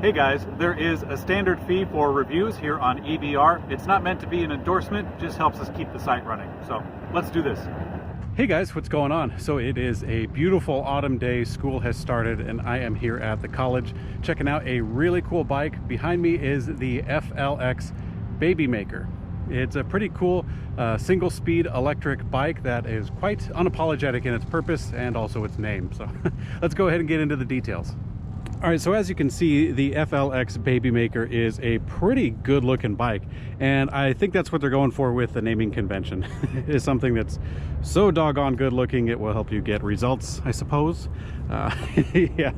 Hey guys, there is a standard fee for reviews here on EBR. It's not meant to be an endorsement, just helps us keep the site running. So let's do this. Hey guys, what's going on? So it is a beautiful autumn day. School has started and I am here at the college checking out a really cool bike. Behind me is the FLX Baby Maker. It's a pretty cool single speed electric bike that is quite unapologetic in its purpose and also its name. So let's go ahead and get into the details. All right, so as you can see, the FLX Baby Maker is a pretty good looking bike, and I think that's what they're going for with the naming convention. Is something that's so doggone good looking it will help you get results, I suppose. Yeah.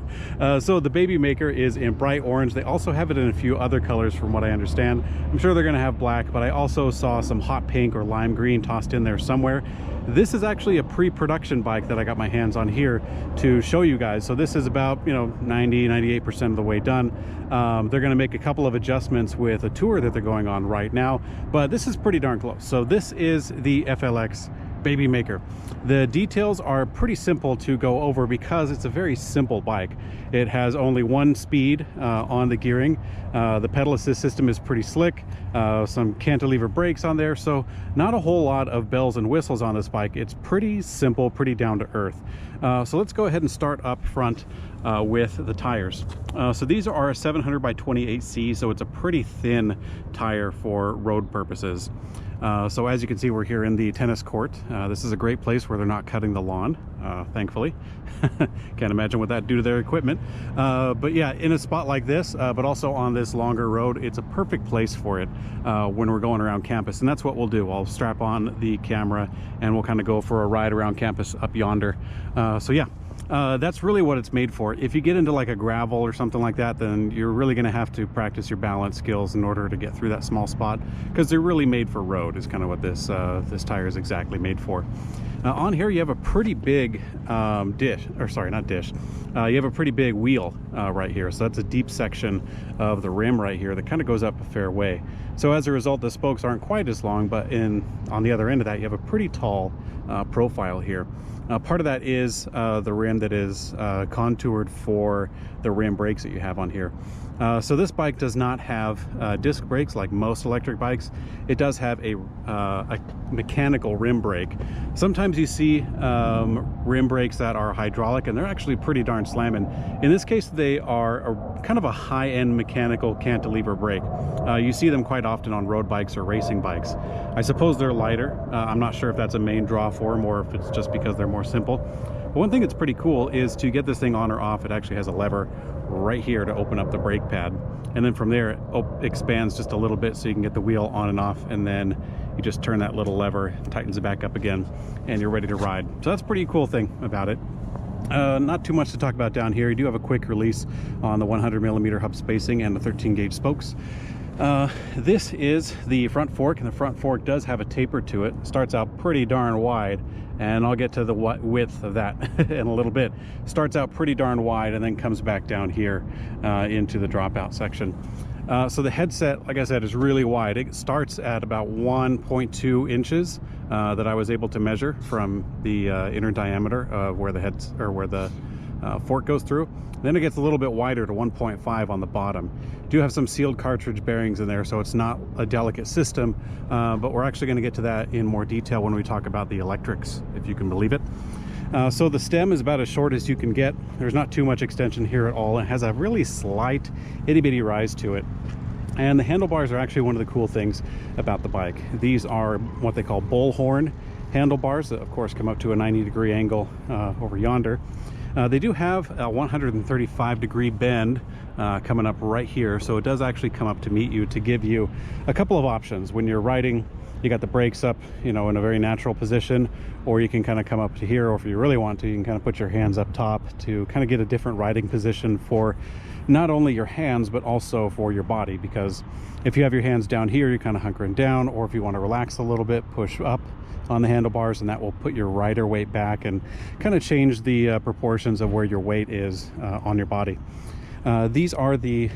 So the Baby Maker is in bright orange. They also have it in a few other colors from what I understand. I'm sure they're going to have black, but I also saw some hot pink or lime green tossed in there somewhere. This is actually a pre-production bike that I got my hands on here to show you guys. So this is about 98% of the way done. They're going to make a couple of adjustments with a tour that they're going on right now, but this is pretty darn close. So this is the FLX Baby Maker. The details are pretty simple to go over because it's a very simple bike. It has only one speed on the gearing. The pedal assist system is pretty slick. Some cantilever brakes on there, so not a whole lot of bells and whistles on this bike. It's pretty simple, pretty down to earth. So let's go ahead and start up front with the tires. So these are a 700 by 28C, so it's a pretty thin tire for road purposes. So as you can see, we're here in the tennis court. This is a great place where they're not cutting the lawn, thankfully. Can't imagine what that'd do to their equipment. But yeah, in a spot like this, but also on this longer road, it's a perfect place for it when we're going around campus. And that's what we'll do. I'll strap on the camera and we'll kind of go for a ride around campus up yonder. So yeah. That's really what it's made for. If you get into like a gravel or something like that, then you're really going to have to practice your balance skills in order to get through that small spot, because they're really made for road is kind of what this this tire is exactly made for. On here you have a pretty big you have a pretty big wheel right here. So that's a deep section of the rim right here that kind of goes up a fair way. So as a result, the spokes aren't quite as long, but on the other end of that you have a pretty tall profile here. Part of that is the rim that is contoured for the rim brakes that you have on here. So this bike does not have disc brakes like most electric bikes. It does have a mechanical rim brake. Sometimes you see rim brakes that are hydraulic, and they're actually pretty darn slamming. In this case, they are kind of a high-end mechanical cantilever brake. You see them quite often on road bikes or racing bikes. I suppose they're lighter. I'm not sure if that's a main draw for them or if it's just because they're more simple. But one thing that's pretty cool is to get this thing on or off, it actually has a lever right here to open up the brake pad, and then from there it expands just a little bit so you can get the wheel on and off, and then you just turn that little lever, tightens it back up again, and you're ready to ride. So that's a pretty cool thing about it. Not too much to talk about down here. You do have a quick release on the 100mm hub spacing and the 13 gauge spokes. This is the front fork, and the front fork does have a taper to it. It starts out pretty darn wide, and I'll get to the width of that in a little bit. Starts out pretty darn wide and then comes back down here into the dropout section. So the headset, like I said, is really wide. It starts at about 1.2 inches that I was able to measure from the inner diameter of where the fork goes through. Then it gets a little bit wider to 1.5 on the bottom. Do have some sealed cartridge bearings in there, so it's not a delicate system, but we're actually going to get to that in more detail when we talk about the electrics, if you can believe it. So the stem is about as short as you can get. There's not too much extension here at all. It has a really slight itty-bitty rise to it. And the handlebars are actually one of the cool things about the bike. These are what they call bullhorn handlebars that of course come up to a 90-degree angle over yonder. They do have a 135-degree bend coming up right here, so it does actually come up to meet you to give you a couple of options. When you're riding, you got the brakes up, in a very natural position, or you can kind of come up to here, or if you really want to, you can kind of put your hands up top to kind of get a different riding position for not only your hands, but also for your body. Because if you have your hands down here, you're kind of hunkering down, or if you want to relax a little bit, push up on the handlebars, and that will put your rider weight back and kind of change the proportions of where your weight is on your body. These are the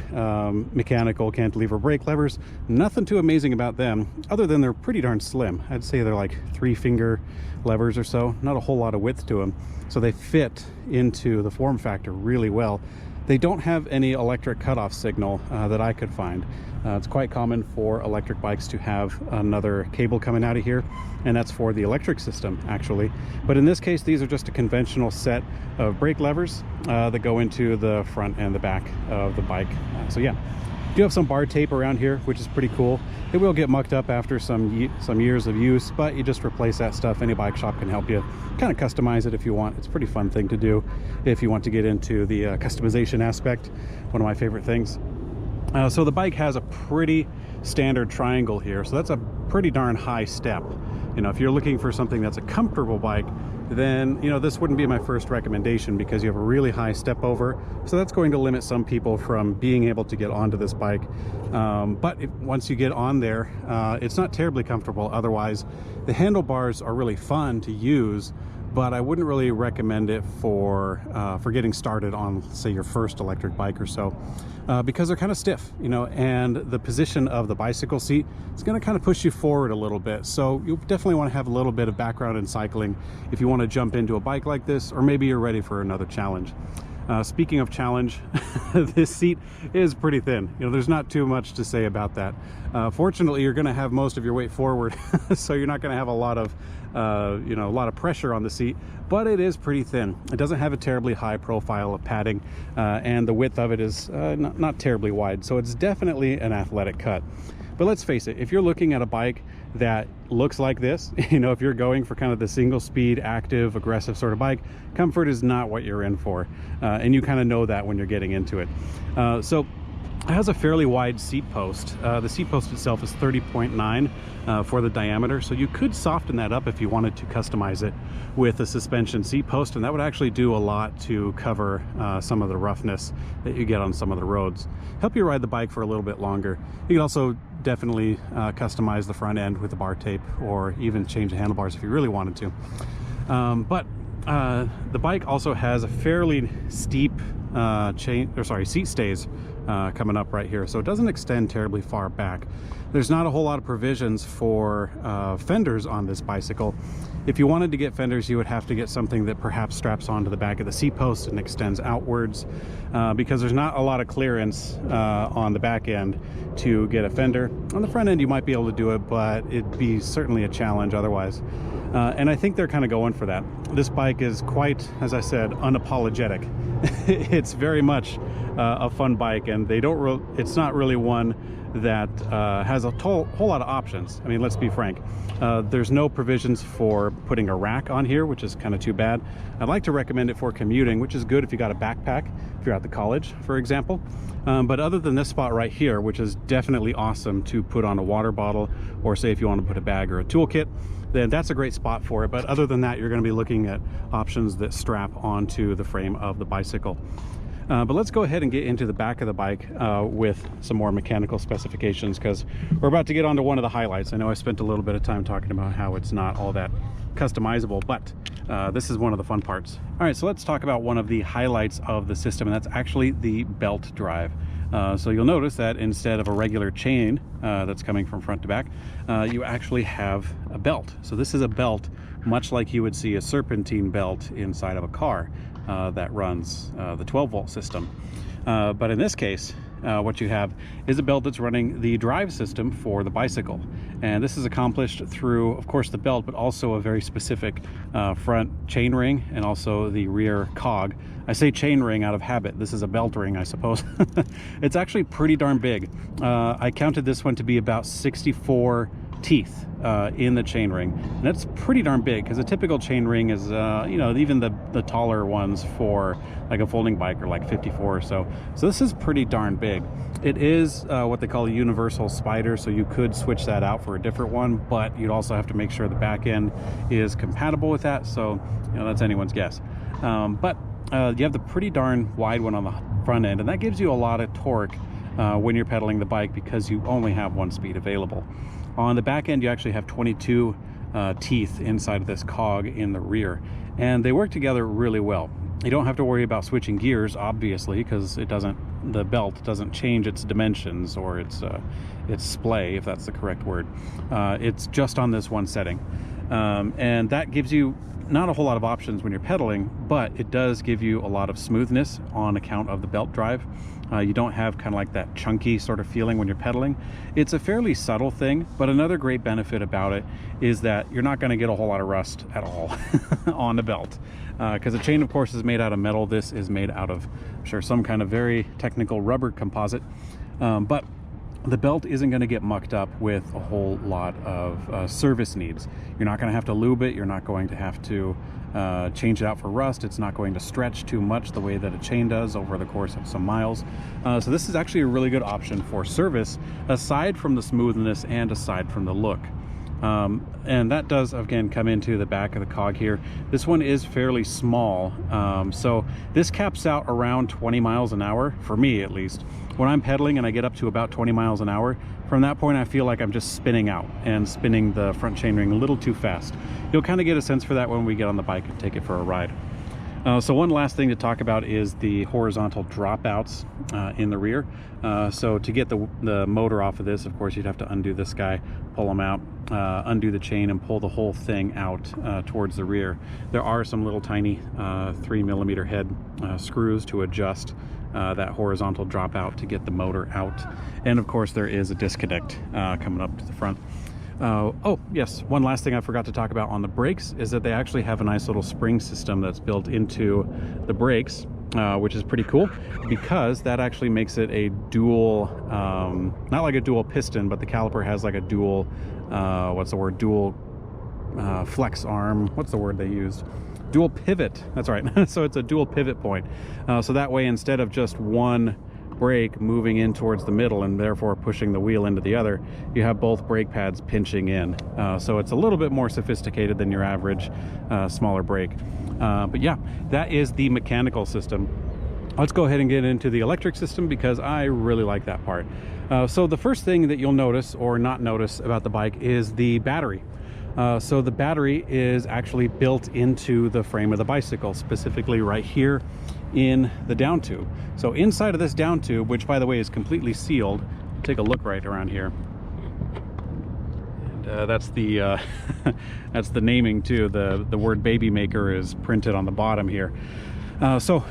mechanical cantilever brake levers. Nothing too amazing about them other than they're pretty darn slim. I'd say they're like 3-finger levers or so, not a whole lot of width to them, so they fit into the form factor really well. They don't have any electric cutoff signal that I could find. It's quite common for electric bikes to have another cable coming out of here, and that's for the electric system actually. But in this case, these are just a conventional set of brake levers that go into the front and the back of the bike. So yeah, do have some bar tape around here, which is pretty cool. It will get mucked up after some years of use, but you just replace that stuff. Any bike shop can help you kind of customize it if you want. It's a pretty fun thing to do if you want to get into the customization aspect. One of my favorite things. So the bike has a pretty standard triangle here, so that's a pretty darn high step. You know, if you're looking for something that's a comfortable bike, then you know this wouldn't be my first recommendation, because you have a really high step over, so that's going to limit some people from being able to get onto this bike. But once you get on there, it's not terribly comfortable. Otherwise, the handlebars are really fun to use, but I wouldn't really recommend it for getting started on, say, your first electric bike or so, because they're kind of stiff, you know, and the position of the bicycle seat is going to kind of push you forward a little bit. So you definitely want to have a little bit of background in cycling if you want to jump into a bike like this, or maybe you're ready for another challenge. Speaking of challenge, this seat is pretty thin. You know, there's not too much to say about that. Fortunately, you're going to have most of your weight forward, so you're not going to have a lot of you know, a lot of pressure on the seat, but it is pretty thin. It doesn't have a terribly high profile of padding, and the width of it is not terribly wide, so it's definitely an athletic cut. But let's face it, if you're looking at a bike that looks like this, you know, if you're going for kind of the single speed, active, aggressive sort of bike, comfort is not what you're in for. And you kind of know that when you're getting into it. So it has a fairly wide seat post. The seat post itself is 30.9 for the diameter, so you could soften that up if you wanted to customize it with a suspension seat post, and that would actually do a lot to cover some of the roughness that you get on some of the roads. Help you ride the bike for a little bit longer. You can also definitely customize the front end with the bar tape, or even change the handlebars if you really wanted to. But the bike also has a fairly steep seat stays coming up right here, so it doesn't extend terribly far back. There's not a whole lot of provisions for fenders on this bicycle. If you wanted to get fenders, you would have to get something that perhaps straps onto the back of the seat post and extends outwards, because there's not a lot of clearance on the back end to get a fender. On the front end you might be able to do it, but it'd be certainly a challenge otherwise. And I think they're kind of going for that. This bike is quite, as I said, unapologetic. It's very much a fun bike, and it's not really one that has a whole lot of options. I mean, let's be frank. There's no provisions for putting a rack on here, which is kind of too bad. I'd like to recommend it for commuting, which is good if you got a backpack, if you're at the college, for example. But other than this spot right here, which is definitely awesome to put on a water bottle, or say if you want to put a bag or a toolkit, then that's a great spot for it. But other than that, you're going to be looking at options that strap onto the frame of the bicycle. But let's go ahead and get into the back of the bike with some more mechanical specifications, because we're about to get onto one of the highlights. I know I spent a little bit of time talking about how it's not all that customizable, but this is one of the fun parts. All right, so let's talk about one of the highlights of the system, and that's actually the belt drive. So you'll notice that instead of a regular chain that's coming from front to back, you actually have a belt. So this is a belt much like you would see a serpentine belt inside of a car that runs the 12-volt system. But in this case, what you have is a belt that's running the drive system for the bicycle. And this is accomplished through, of course, the belt, but also a very specific front chain ring, and also the rear cog. I say chain ring out of habit. This is a belt ring, I suppose. It's actually pretty darn big. I counted this one to be about 64 teeth in the chain ring, and that's pretty darn big, because a typical chain ring is you know, even the taller ones for like a folding bike are like 54 or so. So this is pretty darn big. It is what they call a universal spider, so you could switch that out for a different one, but you'd also have to make sure the back end is compatible with that, so you know, that's anyone's guess. But you have the pretty darn wide one on the front end, and that gives you a lot of torque when you're pedaling the bike, because you only have one speed available. On the back end, you actually have 22 teeth inside of this cog in the rear, and they work together really well. You don't have to worry about switching gears, obviously, because the belt doesn't change its dimensions or its splay, if that's the correct word. It's just on this one setting. And that gives you not a whole lot of options when you're pedaling, but it does give you a lot of smoothness on account of the belt drive. You don't have kind of like that chunky sort of feeling when you're pedaling. It's a fairly subtle thing, but another great benefit about it is that you're not going to get a whole lot of rust at all on the belt. Because the chain, of course, is made out of metal. This is made out of, I'm sure, some kind of very technical rubber composite. But the belt isn't going to get mucked up with a whole lot of service needs. You're not going to have to lube it. You're not going to have to change it out for rust. It's not going to stretch too much the way that a chain does over the course of some miles. So this is actually a really good option for service, aside from the smoothness and aside from the look. And that does, again, come into the back of the cog here. This one is fairly small. So this caps out around 20 miles an hour, for me at least. When I'm pedaling and I get up to about 20 miles an hour, from that point I feel like I'm just spinning out and spinning the front chainring a little too fast. You'll kind of get a sense for that when we get on the bike and take it for a ride. So one last thing to talk about is the horizontal dropouts in the rear. So to get the motor off of this, of course, you'd have to undo this guy, pull them out, undo the chain, and pull the whole thing out towards the rear. There are some little tiny 3mm head screws to adjust that horizontal dropout to get the motor out. And of course, there is a disconnect coming up to the front. Oh yes, one last thing I forgot to talk about on the brakes is that they actually have a nice little spring system that's built into the brakes, which is pretty cool, because that actually makes it a dual, not like a dual piston, but the caliper has like a dual, what's the word, dual flex arm, what's the word they used? Dual pivot, that's right. So it's a dual pivot point. So that way, instead of just one brake moving in towards the middle and therefore pushing the wheel into the other, you have both brake pads pinching in. So it's a little bit more sophisticated than your average smaller brake. But yeah, that is the mechanical system. Let's go ahead and get into the electric system, because I really like that part. So the first thing that you'll notice or not notice about the bike is the battery. So the battery is actually built into the frame of the bicycle, specifically right here in the down tube. So inside of this down tube, which by the way is completely sealed, take a look right around here. And that's the that's the naming too. The word Baby Maker is printed on the bottom here. So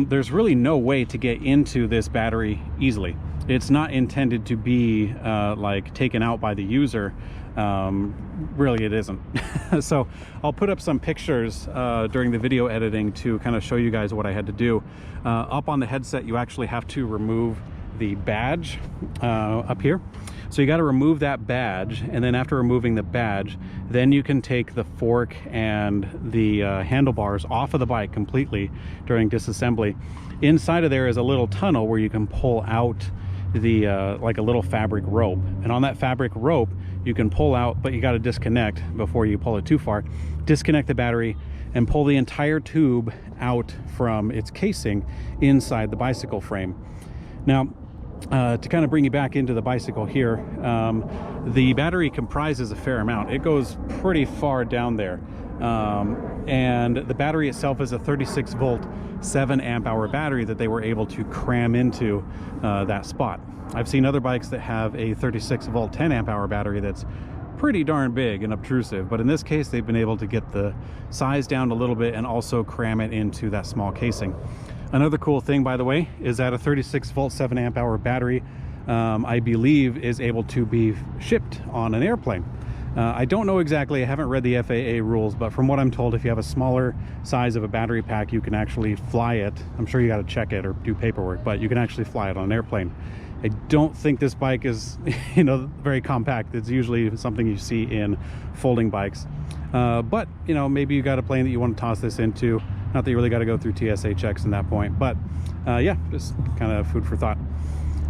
there's really no way to get into this battery easily. It's not intended to be like taken out by the user. Really, it isn't. So I'll put up some pictures during the video editing to kind of show you guys what I had to do. Up on the headset, you actually have to remove the badge up here. So you got to remove that badge, and then after removing the badge, then you can take the fork and the handlebars off of the bike completely during disassembly. Inside of there is a little tunnel where you can pull out the like a little fabric rope, and on that fabric rope you can pull out, but you got to disconnect before you pull it too far. Disconnect the battery and pull the entire tube out from its casing inside the bicycle frame. Now, to kind of bring you back into the bicycle here, the battery comprises a fair amount. It goes pretty far down there. And the battery itself is a 36 volt 7 amp hour battery that they were able to cram into that spot. I've seen other bikes that have a 36 volt 10 amp hour battery that's pretty darn big and obtrusive, but in this case they've been able to get the size down a little bit and also cram it into that small casing. Another cool thing, by the way, is that a 36 volt 7 amp hour battery I believe is able to be shipped on an airplane. I don't know exactly, I haven't read the FAA rules, but from what I'm told, if you have a smaller size of a battery pack, you can actually fly it. I'm sure you got to check it or do paperwork, but you can actually fly it on an airplane. I don't think this bike is, very compact. It's usually something you see in folding bikes. But, maybe you got a plane that you want to toss this into. Not that you really got to go through TSA checks at that point, but yeah, just kind of food for thought.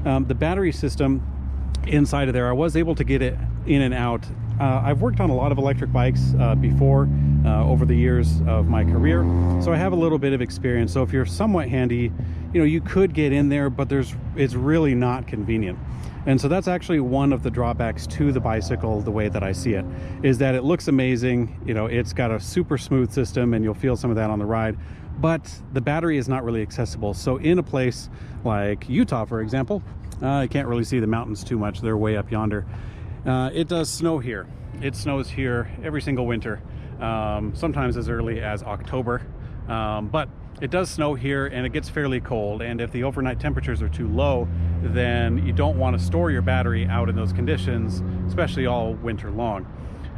The battery system inside of there, I was able to get it in and out. I've worked on a lot of electric bikes before over the years of my career, so I have a little bit of experience. So if you're somewhat handy, you could get in there, but it's really not convenient. And so that's actually one of the drawbacks to the bicycle, the way that I see it, is that it looks amazing. It's got a super smooth system, and you'll feel some of that on the ride, but the battery is not really accessible. So in a place like Utah, for example, I can't really see the mountains too much. They're way up yonder. It does snow here, it snows here every single winter, sometimes as early as October, but it does snow here and it gets fairly cold, and if the overnight temperatures are too low, then you don't want to store your battery out in those conditions, especially all winter long.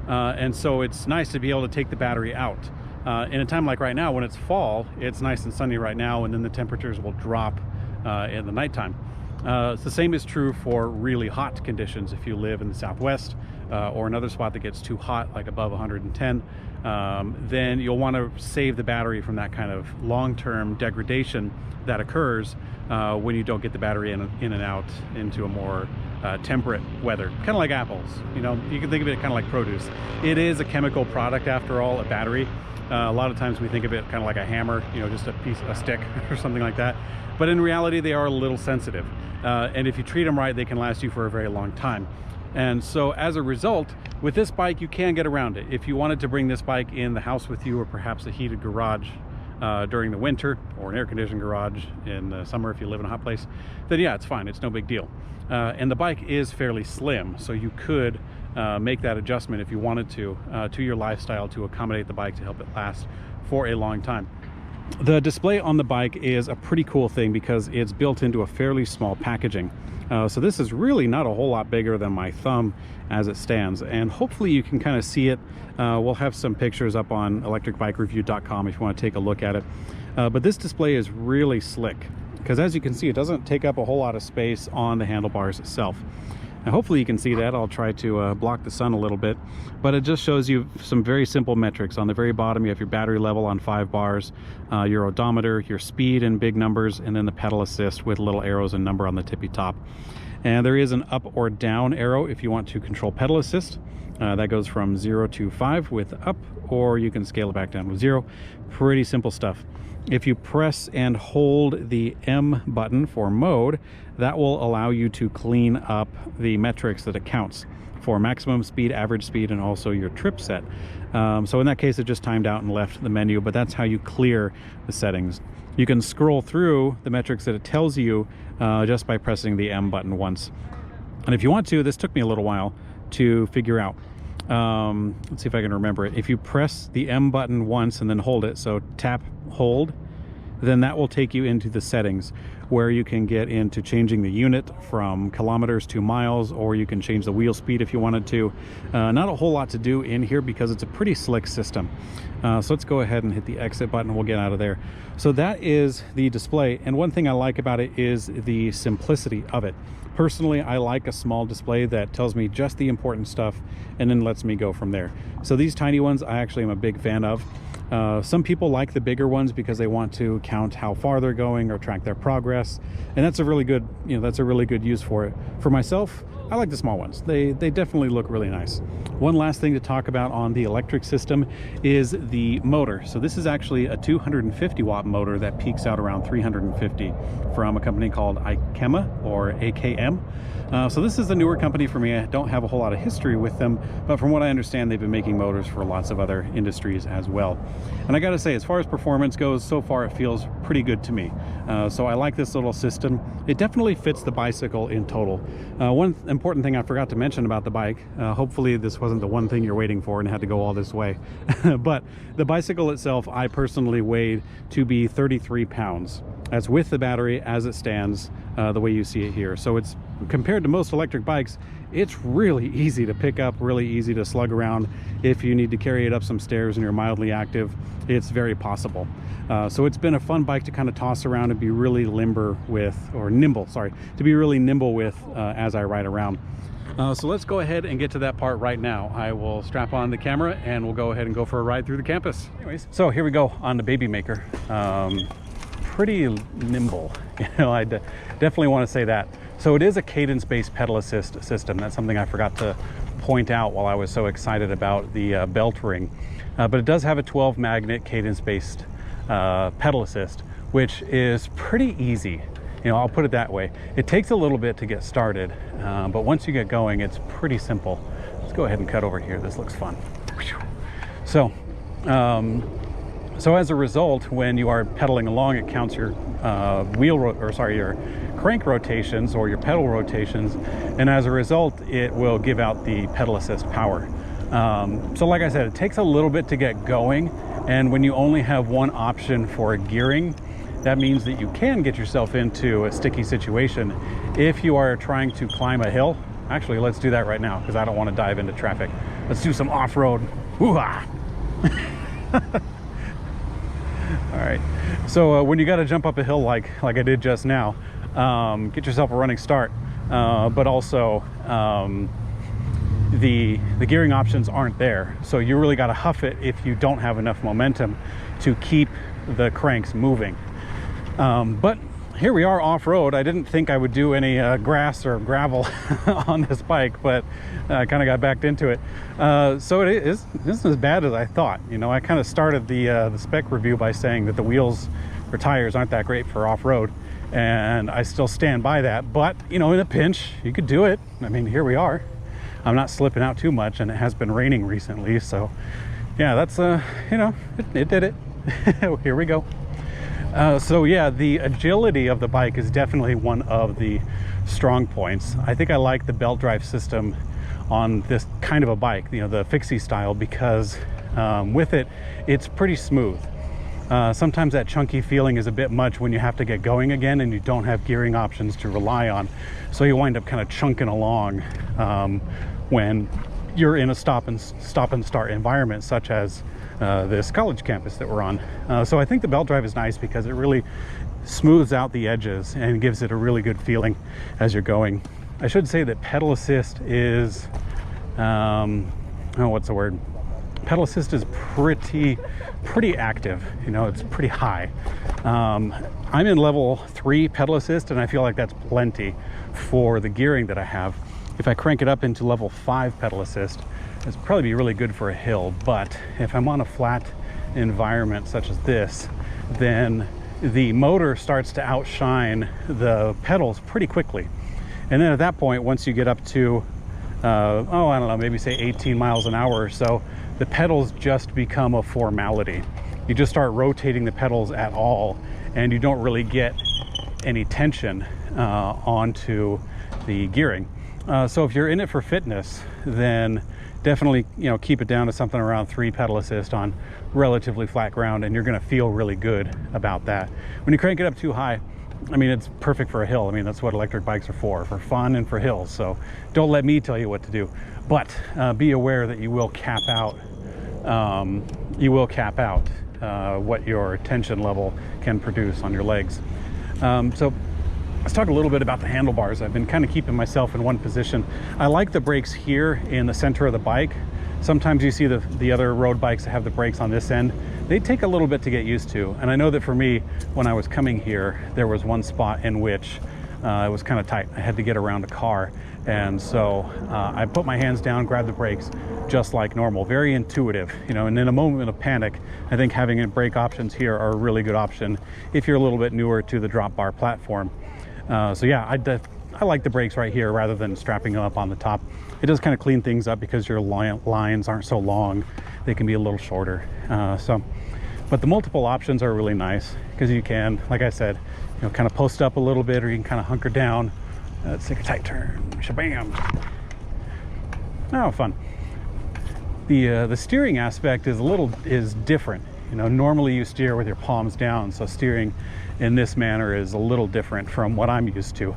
And so it's nice to be able to take the battery out. In a time like right now, when it's fall, it's nice and sunny right now, and then the temperatures will drop in the nighttime. The same is true for really hot conditions. If you live in the Southwest or another spot that gets too hot, like above 110, then you'll want to save the battery from that kind of long-term degradation that occurs when you don't get the battery in and out into a more temperate weather. Kind of like apples, you know, you can think of it kind of like produce. It is a chemical product after all, a battery. A lot of times we think of it kind of like a hammer, you know, just a stick or something like that. But in reality, they are a little sensitive. And if you treat them right, they can last you for a very long time. And so as a result, with this bike, you can get around it. If you wanted to bring this bike in the house with you, or perhaps a heated garage during the winter, or an air-conditioned garage in the summer if you live in a hot place, then yeah, it's fine. It's no big deal. And the bike is fairly slim, so you could make that adjustment if you wanted to your lifestyle to accommodate the bike to help it last for a long time. The display on the bike is a pretty cool thing because it's built into a fairly small packaging. So this is really not a whole lot bigger than my thumb as it stands, and hopefully you can kind of see it. We'll have some pictures up on ElectricBikeReview.com if you want to take a look at it. But this display is really slick because, as you can see, it doesn't take up a whole lot of space on the handlebars itself. Now, hopefully you can see that. I'll try to block the sun a little bit, but it just shows you some very simple metrics. On the very bottom, you have your battery level on 5 bars, your odometer, your speed in big numbers, and then the pedal assist with little arrows and number on the tippy top. And there is an up or down arrow if you want to control pedal assist. That goes from 0 to 5 with up, or you can scale it back down with 0. Pretty simple stuff. If you press and hold the M button for mode, that will allow you to clean up the metrics that it counts for: maximum speed, average speed, and also your trip set. So in that case, it just timed out and left the menu, but that's how you clear the settings. You can scroll through the metrics that it tells you just by pressing the M button once. And if you want to, this took me a little while to figure out. Let's see if I can remember it. If you press the M button once and then hold it, so tap, hold, then that will take you into the settings where you can get into changing the unit from kilometers to miles, or you can change the wheel speed if you wanted to. Not a whole lot to do in here because it's a pretty slick system. So let's go ahead and hit the exit button. We'll get out of there. So that is the display, and one thing I like about it is the simplicity of it. Personally, I like a small display that tells me just the important stuff and then lets me go from there. So these tiny ones I actually am a big fan of. Some people like the bigger ones because they want to count how far they're going or track their progress, and that's a really good, that's a really good use for it. For myself, I like the small ones. They definitely look really nice. One last thing to talk about on the electric system is the motor. So this is actually a 250 watt motor that peaks out around 350 from a company called Ikema, or AKM. So this is a newer company for me. I don't have a whole lot of history with them, but from what I understand, they've been making motors for lots of other industries as well. And I gotta say, as far as performance goes, so far it feels pretty good to me. So I like this little system. It definitely fits the bicycle in total. One important thing I forgot to mention about the bike, hopefully this wasn't the one thing you're waiting for and had to go all this way, but the bicycle itself, I personally weighed to be 33 pounds. That's with the battery as it stands, the way you see it here. So it's, compared to most electric bikes, it's really easy to pick up, really easy to slug around. If you need to carry it up some stairs and you're mildly active, it's very possible. So it's been a fun bike to kind of toss around and be really nimble, to be really nimble with as I ride around. So let's go ahead and get to that part right now. I will strap on the camera and we'll go ahead and go for a ride through the campus. Anyways, so here we go on the Baby Maker. Pretty nimble, I definitely want to say that. So it is a cadence-based pedal assist system. That's something I forgot to point out while I was so excited about the belt ring. But it does have a 12 magnet cadence-based pedal assist, which is pretty easy. I'll put it that way. It takes a little bit to get started, but once you get going, it's pretty simple. Let's go ahead and cut over here. This looks fun. So as a result, when you are pedaling along, it counts your your crank rotations or your pedal rotations, and as a result, it will give out the pedal assist power. So like I said, it takes a little bit to get going, and when you only have one option for gearing, that means that you can get yourself into a sticky situation if you are trying to climb a hill. Actually, let's do that right now because I don't want to dive into traffic. Let's do some off-road. Hoo-ha! All right, so when you got to jump up a hill like I did just now, get yourself a running start, but also the gearing options aren't there, so you really got to huff it if you don't have enough momentum to keep the cranks moving. But here we are off-road. I didn't think I would do any grass or gravel on this bike, but I kind of got backed into it. So it isn't as bad as I thought. You know, I kind of started the spec review by saying that the wheels or tires aren't that great for off-road, and I still stand by that. But, you know, in a pinch, you could do it. I mean, here we are. I'm not slipping out too much, and it has been raining recently, so yeah, that's you know, it did it. Here we go. So yeah, the agility of the bike is definitely one of the strong points. I think I like the belt drive system on this kind of a bike, you know, the fixie style, because with it, it's pretty smooth. Sometimes that chunky feeling is a bit much when you have to get going again and you don't have gearing options to rely on. So you wind up kind of chunking along when you're in a stop and start environment, such as this college campus that we're on. So I think the belt drive is nice because it really smooths out the edges and gives it a really good feeling as you're going. I should say that pedal assist is, what's the word? Pedal assist is pretty active. You know, it's pretty high. I'm in level 3 pedal assist, and I feel like that's plenty for the gearing that I have. If I crank it up into level 5 pedal assist, it's probably be really good for a hill. But if I'm on a flat environment such as this, then the motor starts to outshine the pedals pretty quickly. And then at that point, once you get up to, I don't know, maybe say 18 miles an hour or so, the pedals just become a formality. You just start rotating the pedals at all, and you don't really get any tension onto the gearing. So if you're in it for fitness, then definitely, you know, keep it down to something around 3 pedal assist on relatively flat ground, and you're going to feel really good about that. When you crank it up too high, I mean, it's perfect for a hill. I mean, that's what electric bikes are for fun and for hills. So don't let me tell you what to do, but be aware that you will cap out what your tension level can produce on your legs. So let's talk a little bit about the handlebars. I've been kind of keeping myself in one position. I like the brakes here in the center of the bike. Sometimes you see the other road bikes that have the brakes on this end. They take a little bit to get used to. And I know that for me, when I was coming here, there was one spot in which it was kind of tight. I had to get around a car. And so I put my hands down, grabbed the brakes just like normal, very intuitive, you know, and in a moment of panic, I think having brake options here are a really good option if you're a little bit newer to the drop bar platform. So yeah, I like the brakes right here rather than strapping them up on the top. It does kind of clean things up because your lines aren't so long. They can be a little shorter. But the multiple options are really nice because you can, like I said, you know, kind of post up a little bit, or you can kind of hunker down. Let's take a tight turn. Shabam. Oh, fun. The steering aspect is different. You know, normally you steer with your palms down, so steering in this manner is a little different from what I'm used to.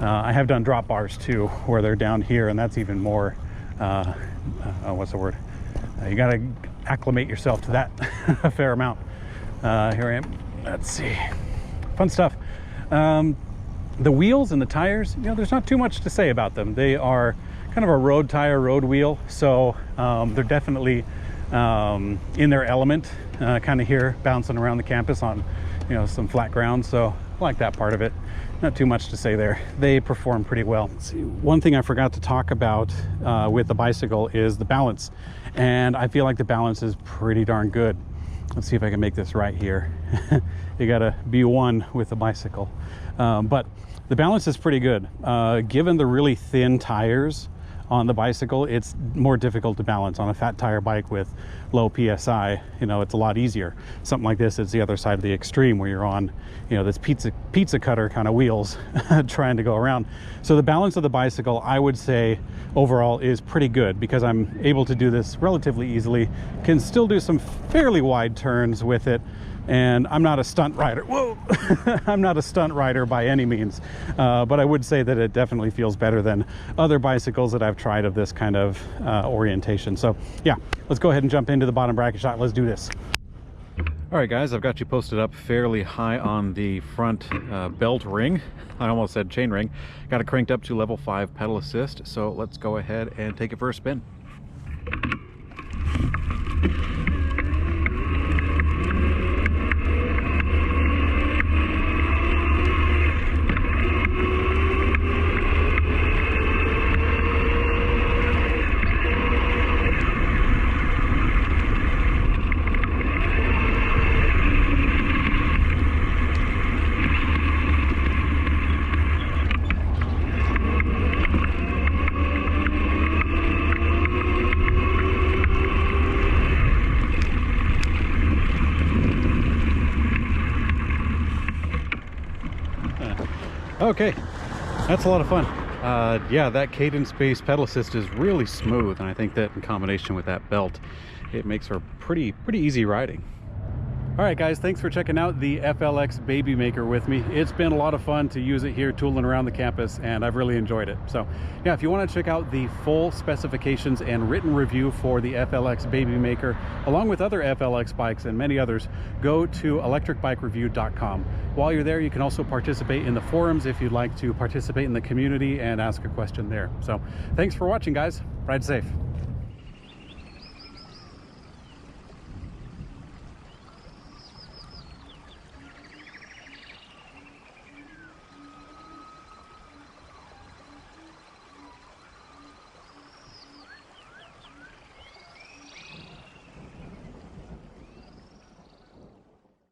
I have done drop bars too, where they're down here, and that's even more, what's the word? You got to acclimate yourself to that a fair amount. Here I am. Let's see. Fun stuff. The wheels and the tires, you know, there's not too much to say about them. They are kind of a road tire, road wheel, so they're definitely in their element, kind of here bouncing around the campus on, you know, some flat ground. So I like that part of it. Not too much to say there. They perform pretty well. Let's see. One thing I forgot to talk about with the bicycle is the balance, and I feel like the balance is pretty darn good. Let's see if I can make this right here. You gotta be one with the bicycle, but the balance is pretty good. Given the really thin tires on the bicycle, it's more difficult to balance. On a fat tire bike with low PSI, you know, it's a lot easier. Something like this is the other side of the extreme, where you're on, you know, this pizza cutter kind of wheels trying to go around. So the balance of the bicycle, I would say overall, is pretty good, because I'm able to do this relatively easily, can still do some fairly wide turns with it. And I'm not a stunt rider. Whoa! I'm not a stunt rider by any means, but I would say that it definitely feels better than other bicycles that I've tried of this kind of orientation. So yeah, let's go ahead and jump into the bottom bracket shot. Let's do this. All right, guys, I've got you posted up fairly high on the front belt ring. I almost said chain ring. Got it cranked up to level 5 pedal assist. So let's go ahead and take it for a spin. Okay, that's a lot of fun. Yeah, that cadence-based pedal assist is really smooth, and I think that in combination with that belt, it makes for pretty easy riding. All right, guys, thanks for checking out the FLX Baby Maker with me. It's been a lot of fun to use it here tooling around the campus, and I've really enjoyed it. So yeah, if you want to check out the full specifications and written review for the FLX Baby Maker, along with other FLX bikes and many others, go to ElectricBikeReview.com. While you're there, you can also participate in the forums if you'd like to participate in the community and ask a question there. So thanks for watching, guys. Ride safe.